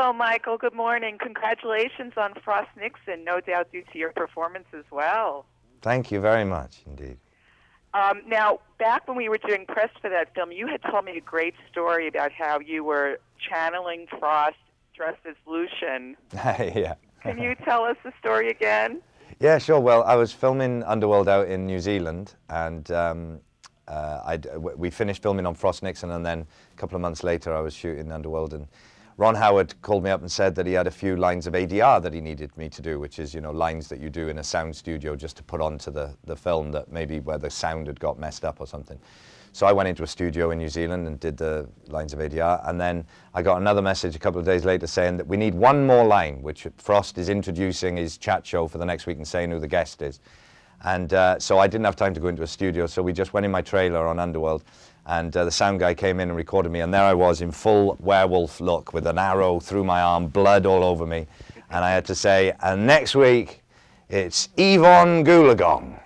Hello, Michael. Good morning. Congratulations on Frost Nixon, no doubt due to your performance as well. Thank you very much indeed. Now, back when we were doing press for that film, you had told me a great story about how you were channeling Frost dressed as Lucian. Yeah. Can you tell us the story again? Yeah, sure. Well, I was filming Underworld out in New Zealand, and we finished filming on Frost Nixon, and then a couple of months later I was shooting Underworld, and Ron Howard called me up and said that he had a few lines of ADR that he needed me to do, which is, you know, lines that you do in a sound studio just to put onto the film that maybe where the sound had got messed up or something. So I went into a studio in New Zealand and did the lines of ADR, and then I got another message a couple of days later saying that we need one more line, which Frost is introducing his chat show for the next week and saying who the guest is. And so I didn't have time to go into a studio, so we just went in my trailer on Underworld, and the sound guy came in and recorded me, and there I was in full werewolf look with an arrow through my arm, blood all over me, and I had to say, and next week it's Yvonne Goolagong.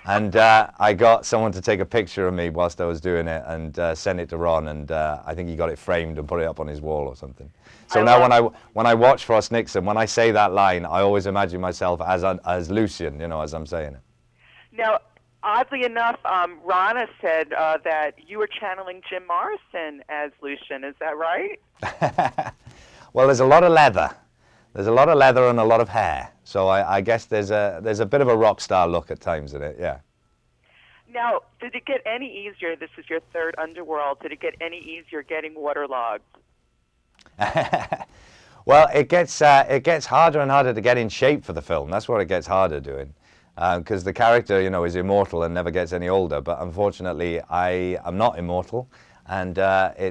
And I got someone to take a picture of me whilst I was doing it and send it to Ron, and I think he got it framed and put it up on his wall or something. So now when I watch Frost Nixon, when I say that line, I always imagine myself as Lucian, you know, as I'm saying it. Now, oddly enough, Rana said that you were channeling Jim Morrison as Lucian. Is that right? Well, there's a lot of leather. There's a lot of leather and a lot of hair. So I guess there's a bit of a rock star look at times in it, yeah. Now, did it get any easier? This is your third Underworld. Did it get any easier getting waterlogged? Well, it gets harder and harder to get in shape for the film. That's what it gets harder doing. Because the character, you know, is immortal and never gets any older. But unfortunately, I am not immortal. And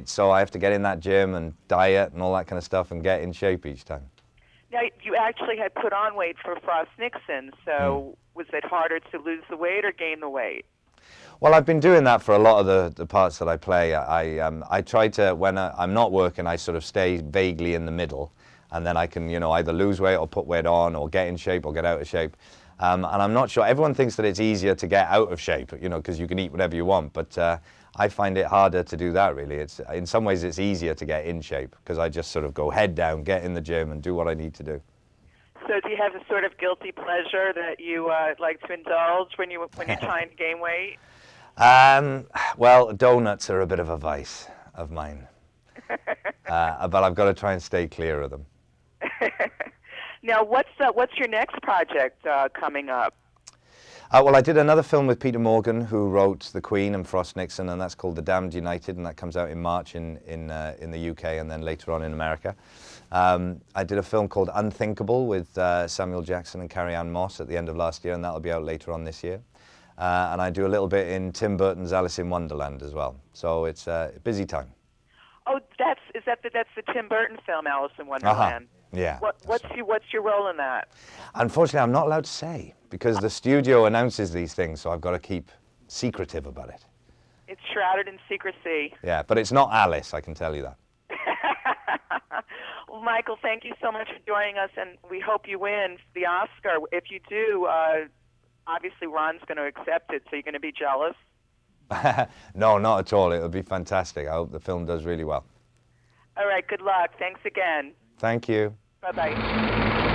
so I have to get in that gym and diet and all that kind of stuff and get in shape each time. Now, you actually had put on weight for Frost Nixon, so was it harder to lose the weight or gain the weight? Well, I've been doing that for a lot of the parts that I play. I try to, when I'm not working, I sort of stay vaguely in the middle, and then I can, you know, either lose weight or put weight on or get in shape or get out of shape. And I'm not sure, everyone thinks that it's easier to get out of shape, you know, because you can eat whatever you want, but I find it harder to do that, really. In some ways, it's easier to get in shape, because I just sort of go head down, get in the gym, and do what I need to do. So do you have a sort of guilty pleasure that you like to indulge when you're trying to gain weight? Well, donuts are a bit of a vice of mine, but I've got to try and stay clear of them. Now, what's your next project coming up? Well, I did another film with Peter Morgan, who wrote The Queen and Frost Nixon, and that's called The Damned United, and that comes out in March in the UK and then later on in America. I did a film called Unthinkable with Samuel Jackson and Carrie-Anne Moss at the end of last year, and that'll be out later on this year. And I do a little bit in Tim Burton's Alice in Wonderland as well. So it's a busy time. Oh, that's the Tim Burton film, Alice in Wonderland. Yeah. What's your role in that? Unfortunately, I'm not allowed to say, because the studio announces these things, so I've got to keep secretive about it. It's shrouded in secrecy. Yeah, but it's not Alice, I can tell you that. Well, Michael, thank you so much for joining us, and we hope you win the Oscar. If you do, obviously Ron's going to accept it, so you're going to be jealous? No, not at all. It'll be fantastic. I hope the film does really well. All right, good luck. Thanks again. Thank you. Bye-bye.